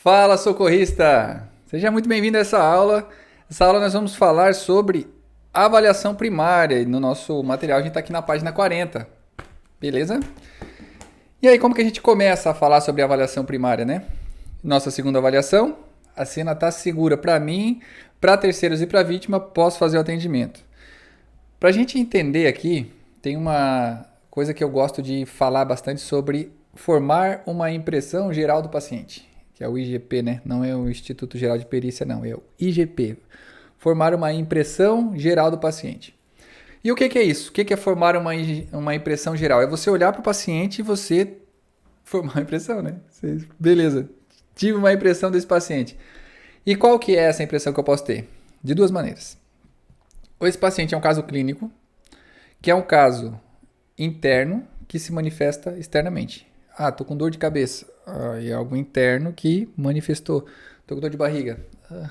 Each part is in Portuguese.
Fala, socorrista! Seja muito bem-vindo a essa aula. Nessa aula nós vamos falar sobre avaliação primária. E no nosso material a gente está aqui na página 40. Beleza? E aí, como que a gente começa a falar sobre avaliação primária, né? Nossa segunda avaliação, a cena está segura para mim, para terceiros e para vítima, posso fazer o atendimento. Para a gente entender aqui, tem uma coisa que eu gosto de falar bastante sobre formar uma impressão geral do paciente, que é o IGP, né? Não é o Instituto Geral de Perícia, não, é o IGP. Formar uma impressão geral do paciente. E o que é isso? O que é formar uma impressão geral? É você olhar para o paciente e você formar uma impressão, né? Beleza, tive uma impressão desse paciente. E qual que é essa impressão que eu posso ter? De duas maneiras. Esse paciente é um caso clínico, que é um caso interno que se manifesta externamente. Ah, tô com dor de cabeça. Ah, é algo interno que manifestou. Tô com dor de barriga. Ah,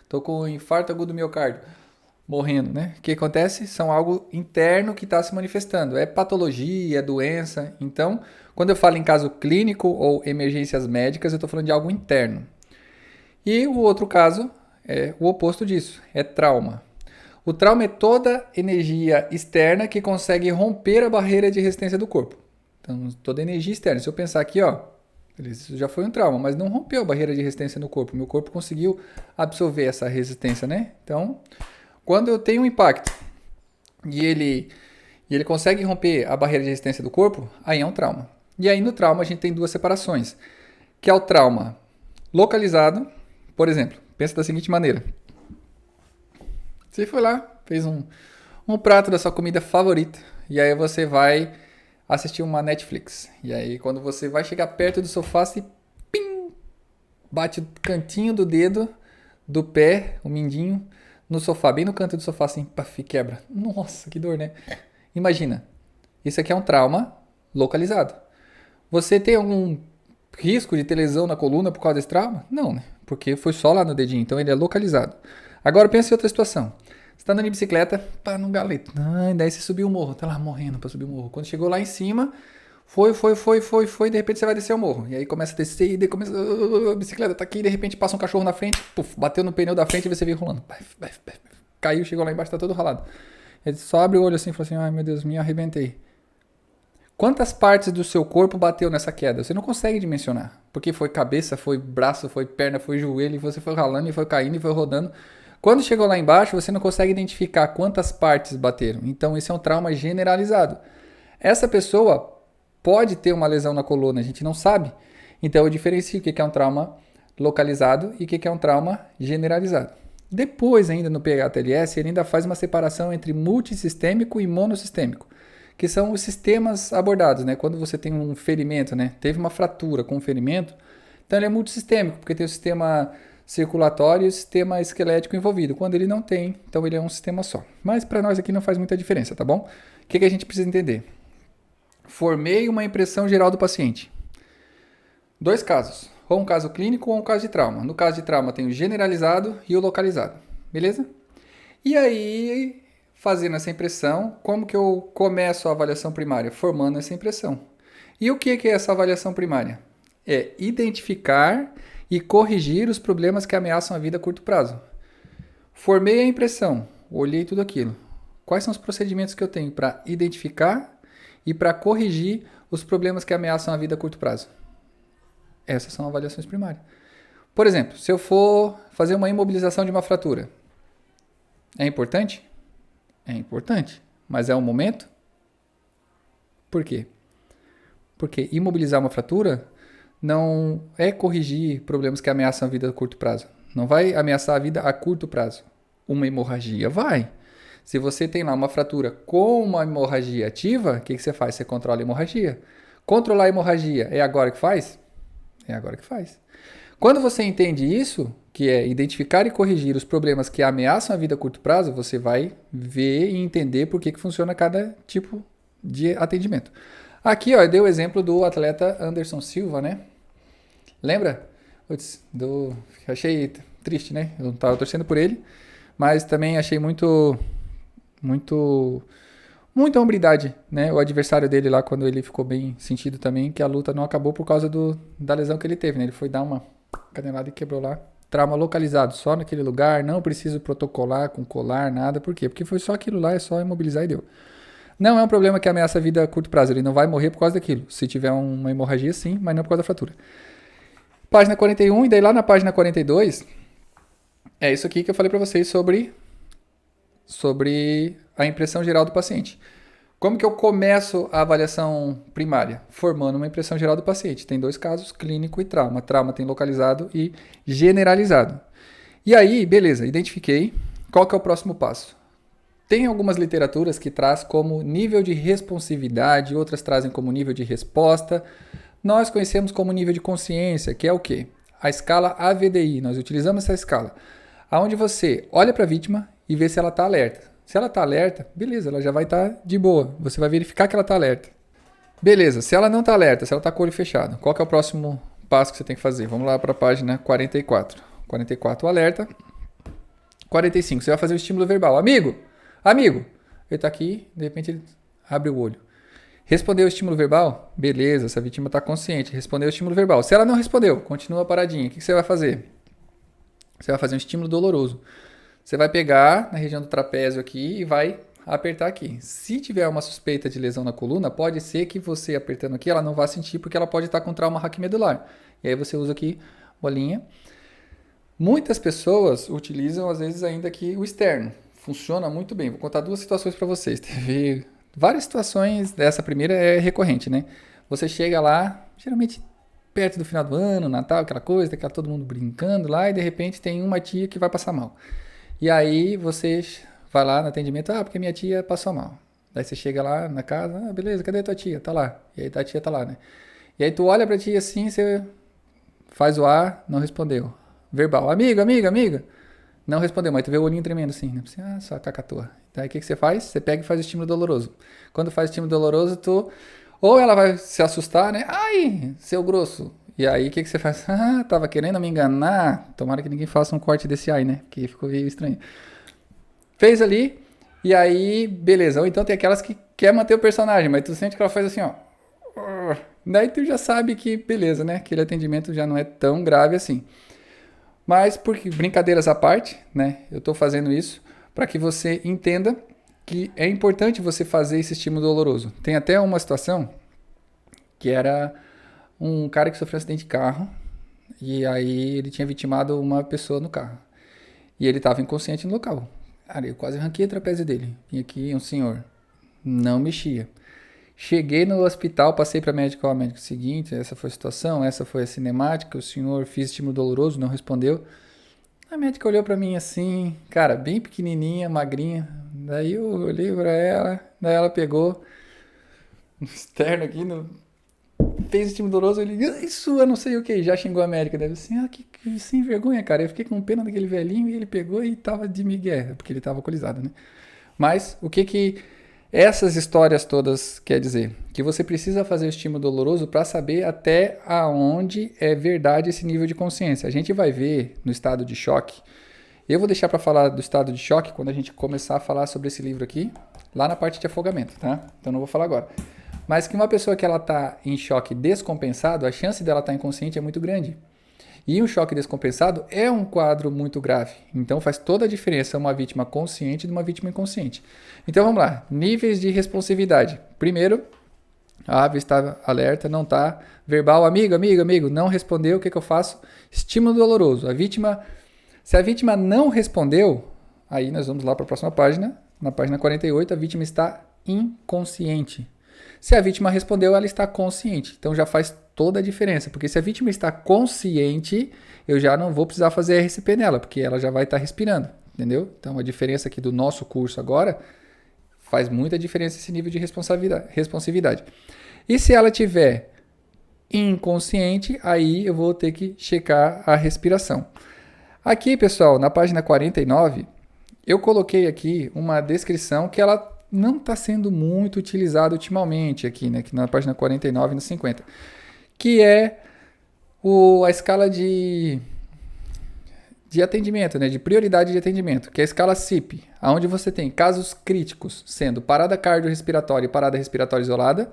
tô com infarto agudo do miocárdio. Morrendo, né? O que acontece? São algo interno que está se manifestando. É patologia, é doença. Então, quando eu falo em caso clínico ou emergências médicas, eu estou falando de algo interno. E o outro caso é o oposto disso, é trauma. O trauma é toda energia externa que consegue romper a barreira de resistência do corpo. Então, toda energia externa. Se eu pensar aqui, ó, isso já foi um trauma, mas não rompeu a barreira de resistência no corpo. Meu corpo conseguiu absorver essa resistência, né? Então, quando eu tenho um impacto e ele consegue romper a barreira de resistência do corpo, aí é um trauma. E aí no trauma a gente tem duas separações, que é o trauma localizado. Por exemplo, pensa da seguinte maneira. Você foi lá, fez um prato da sua comida favorita, e aí você vai assistir uma Netflix. E aí quando você vai chegar perto do sofá, você pim, bate o cantinho do dedo do pé, o mindinho, no sofá, bem no canto do sofá, assim, paf, quebra. Nossa, que dor, né? Imagina, isso aqui é um trauma localizado. Você tem algum risco de ter lesão na coluna por causa desse trauma? Não, né? Porque foi só lá no dedinho, então ele é localizado. Agora pense em outra situação. Você está andando de bicicleta, pá, num galeto. Daí você subiu o morro, tá lá morrendo pra subir o morro. Quando chegou lá em cima, foi, de repente você vai descer o morro. E aí começa a descer, e daí começa, a bicicleta tá aqui, e de repente passa um cachorro na frente, puf, bateu no pneu da frente e você veio rolando. Caiu, chegou lá embaixo, tá todo ralado. Ele só abre o olho assim e fala assim, ai meu Deus, me arrebentei. Quantas partes do seu corpo bateu nessa queda? Você não consegue dimensionar. Porque foi cabeça, foi braço, foi perna, foi joelho, e você foi ralando, e foi caindo, e foi rodando. Quando chegou lá embaixo, você não consegue identificar quantas partes bateram. Então, esse é um trauma generalizado. Essa pessoa pode ter uma lesão na coluna, a gente não sabe. Então, eu diferencio o que é um trauma localizado e o que é um trauma generalizado. Depois, ainda no PHTLS, ele ainda faz uma separação entre multissistêmico e monossistêmico, que são os sistemas abordados, né? Quando você tem um ferimento, né? Teve uma fratura com um ferimento, então ele é multissistêmico, porque tem o sistema circulatório e o sistema esquelético envolvido. Quando ele não tem, então ele é um sistema só. Mas para nós aqui não faz muita diferença, tá bom? O que a gente precisa entender? Formei uma impressão geral do paciente. Dois casos, ou um caso clínico ou um caso de trauma. No caso de trauma tem o generalizado e o localizado, beleza? E aí, fazendo essa impressão, como que eu começo a avaliação primária? Formando essa impressão. E o que é essa avaliação primária? É identificar e corrigir os problemas que ameaçam a vida a curto prazo. Formei a impressão, olhei tudo aquilo. Quais são os procedimentos que eu tenho para identificar e para corrigir os problemas que ameaçam a vida a curto prazo? Essas são avaliações primárias. Por exemplo, se eu for fazer uma imobilização de uma fratura, é importante? É importante. Mas é um momento? Por quê? Porque imobilizar uma fratura não é corrigir problemas que ameaçam a vida a curto prazo. Não vai ameaçar a vida a curto prazo. Uma hemorragia vai. Se você tem lá uma fratura com uma hemorragia ativa, o que você faz? Você controla a hemorragia. Controlar a hemorragia é agora que faz? É agora que faz. Quando você entende isso, que é identificar e corrigir os problemas que ameaçam a vida a curto prazo, você vai ver e entender por que funciona cada tipo de atendimento. Aqui, ó, eu dei o exemplo do atleta Anderson Silva, né? Lembra? Achei triste, né? Eu estava torcendo por ele, mas também achei muita hombridade, né? O adversário dele lá, quando ele ficou bem sentido também, que a luta não acabou por causa da lesão que ele teve, né? Ele foi dar uma canelada e quebrou lá. Trauma localizado, só naquele lugar, não preciso protocolar com colar, nada. Por quê? Porque foi só aquilo lá, é só imobilizar e deu. Não é um problema que ameaça a vida a curto prazo, ele não vai morrer por causa daquilo. Se tiver uma hemorragia, sim, mas não por causa da fratura. Página 41, e daí lá na página 42, é isso aqui que eu falei pra vocês sobre a impressão geral do paciente. Como que eu começo a avaliação primária? Formando uma impressão geral do paciente. Tem dois casos, clínico e trauma. Trauma tem localizado e generalizado. E aí, beleza, identifiquei. Qual que é o próximo passo? Tem algumas literaturas que traz como nível de responsividade, outras trazem como nível de resposta. Nós conhecemos como nível de consciência, que é o quê? A escala AVDI. Nós utilizamos essa escala, onde você olha para a vítima e vê se ela está alerta. Se ela está alerta, beleza, ela já vai estar de boa. Você vai verificar que ela está alerta. Beleza, se ela não está alerta, se ela está com o olho fechado, qual que é o próximo passo que você tem que fazer? Vamos lá para a página 44. 44, o alerta. 45, você vai fazer o estímulo verbal. Amigo, ele está aqui, de repente ele abre o olho. Respondeu o estímulo verbal? Beleza, essa vítima está consciente. Respondeu o estímulo verbal. Se ela não respondeu, continua paradinha. O que você vai fazer? Você vai fazer um estímulo doloroso. Você vai pegar na região do trapézio aqui e vai apertar aqui. Se tiver uma suspeita de lesão na coluna, pode ser que você apertando aqui, ela não vá sentir porque ela pode estar com trauma raquimedular. E aí você usa aqui bolinha. Muitas pessoas utilizam, às vezes, ainda aqui o externo. Funciona muito bem. Vou contar duas situações para vocês. Teve várias situações, dessa primeira é recorrente, né? Você chega lá, geralmente perto do final do ano, Natal, aquela coisa, daquela todo mundo brincando lá, e de repente tem uma tia que vai passar mal. E aí você vai lá no atendimento, porque minha tia passou mal. Daí você chega lá na casa, beleza, cadê a tua tia? Tá lá. E aí a tia tá lá, né? E aí tu olha pra tia assim, você faz o A, não respondeu. Verbal, amiga. Não respondeu, mas tu vê o olhinho tremendo assim, né? Você, só cacatua. Daí o que você faz? Você pega e faz o estímulo doloroso. Quando faz o estímulo doloroso, ou ela vai se assustar, né? Ai, seu grosso. E aí o que você faz? Tava querendo me enganar. Tomara que ninguém faça um corte desse ai, né? Porque ficou meio estranho. Fez ali, e aí, beleza. Ou então tem aquelas que quer manter o personagem, mas tu sente que ela faz assim, ó. Daí tu já sabe que, beleza, né? Aquele atendimento já não é tão grave assim. Mas, porque brincadeiras à parte, né? Eu tô fazendo isso para que você entenda que é importante você fazer esse estímulo doloroso. Tem até uma situação que era um cara que sofreu um acidente de carro e aí ele tinha vitimado uma pessoa no carro. E ele estava inconsciente no local. Cara, eu quase arranquei a trapézio dele. Vinha aqui um senhor, não mexia. Cheguei no hospital, passei para médico, médico, seguinte, essa foi a situação, essa foi a cinemática, o senhor fez estímulo doloroso, não respondeu. A médica olhou para mim assim, cara, bem pequenininha, magrinha. Daí eu olhei para ela, daí ela pegou no externo aqui, fez estímulo doloroso, ele, isso, eu não sei o que, já xingou a médica. Deve assim, que sem vergonha, cara. Eu fiquei com pena daquele velhinho e ele pegou e tava de migué, porque ele tava alcoolizado, né? Mas o que essas histórias todas quer dizer? Que você precisa fazer o estímulo doloroso para saber até aonde é verdade esse nível de consciência. A gente vai ver no estado de choque. Eu vou deixar para falar do estado de choque quando a gente começar a falar sobre esse livro aqui, lá na parte de afogamento, tá? Então não vou falar agora. Mas que uma pessoa que ela está em choque descompensado, a chance dela estar inconsciente é muito grande. E um choque descompensado é um quadro muito grave. Então faz toda a diferença uma vítima consciente de uma vítima inconsciente. Então vamos lá. Níveis de responsividade. Primeiro, a ave está alerta, não está. Verbal, amigo, não respondeu, o que eu faço? Estímulo doloroso. Se a vítima não respondeu, aí nós vamos lá para a próxima página. Na página 48, a vítima está inconsciente. Se a vítima respondeu, ela está consciente. Então já faz toda a diferença. Porque se a vítima está consciente, eu já não vou precisar fazer RCP nela, porque ela já vai estar respirando. Entendeu? Então a diferença aqui do nosso curso agora faz muita diferença esse nível de responsividade. E se ela tiver inconsciente, aí eu vou ter que checar a respiração. Aqui, pessoal, na página 49, eu coloquei aqui uma descrição que ela não está sendo muito utilizado ultimamente aqui, né? Aqui na página 49 e na 50, que é a escala de atendimento, né? De prioridade de atendimento, que é a escala CIP, onde você tem casos críticos sendo parada cardiorrespiratória e parada respiratória isolada,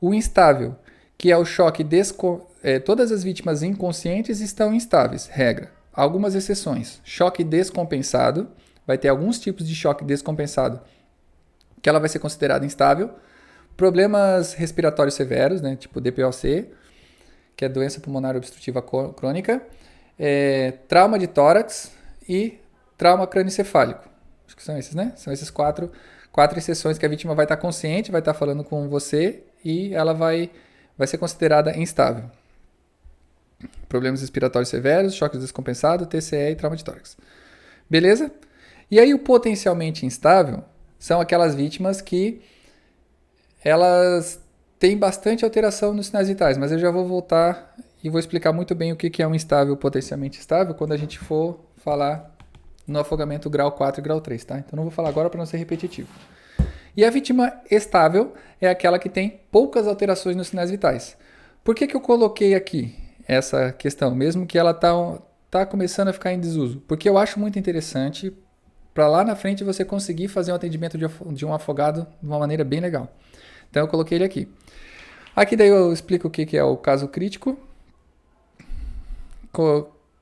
o instável, que é o choque todas as vítimas inconscientes estão instáveis, regra. Algumas exceções. Choque descompensado, vai ter alguns tipos de choque descompensado que ela vai ser considerada instável. Problemas respiratórios severos, né, tipo DPOC, que é doença pulmonar obstrutiva crônica, trauma de tórax e trauma crânioencefálico. Acho que são esses, né? São esses quatro exceções que a vítima vai estar consciente, vai estar falando com você e ela vai ser considerada instável. Problemas respiratórios severos, choque descompensado, TCE e trauma de tórax. Beleza? E aí o potencialmente instável são aquelas vítimas que elas têm bastante alteração nos sinais vitais, mas eu já vou voltar e vou explicar muito bem o que é um instável potencialmente estável quando a gente for falar no afogamento grau 4 e grau 3, tá? Então não vou falar agora para não ser repetitivo. E a vítima estável é aquela que tem poucas alterações nos sinais vitais. Por que eu coloquei aqui essa questão, mesmo que ela tá começando a ficar em desuso? Porque eu acho muito interessante para lá na frente você conseguir fazer um atendimento de um afogado de uma maneira bem legal. Então eu coloquei ele aqui. Aqui daí eu explico o que é o caso crítico,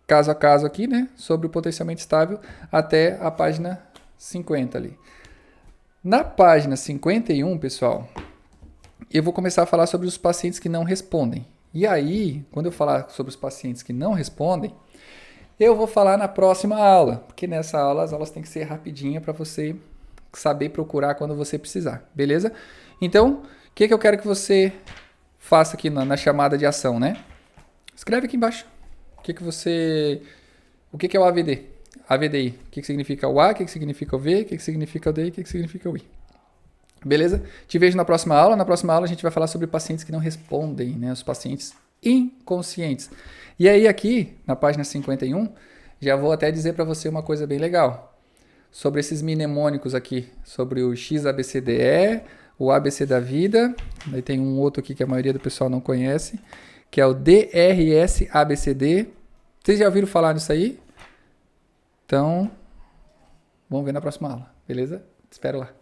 caso a caso aqui, né, sobre o potencialmente estável, até a página 50 ali. Na página 51, pessoal, eu vou começar a falar sobre os pacientes que não respondem. E aí, quando eu falar sobre os pacientes que não respondem, eu vou falar na próxima aula, porque nessa aula as aulas têm que ser rapidinha para você saber procurar quando você precisar, beleza? Então, o que eu quero que você faça aqui na chamada de ação, né? Escreve aqui embaixo. O que é o AVD? AVDI. O que significa o A, o que significa o V, o que significa o D e o que significa o I. Beleza? Te vejo na próxima aula. Na próxima aula a gente vai falar sobre pacientes que não respondem, né? Os pacientes inconscientes. E aí aqui, na página 51, já vou até dizer para você uma coisa bem legal. Sobre esses mnemônicos aqui. Sobre o XABCDE, o ABC da vida. Aí tem um outro aqui que a maioria do pessoal não conhece, que é o DRS-ABCD. Vocês já ouviram falar nisso aí? Então, vamos ver na próxima aula, beleza? Te espero lá.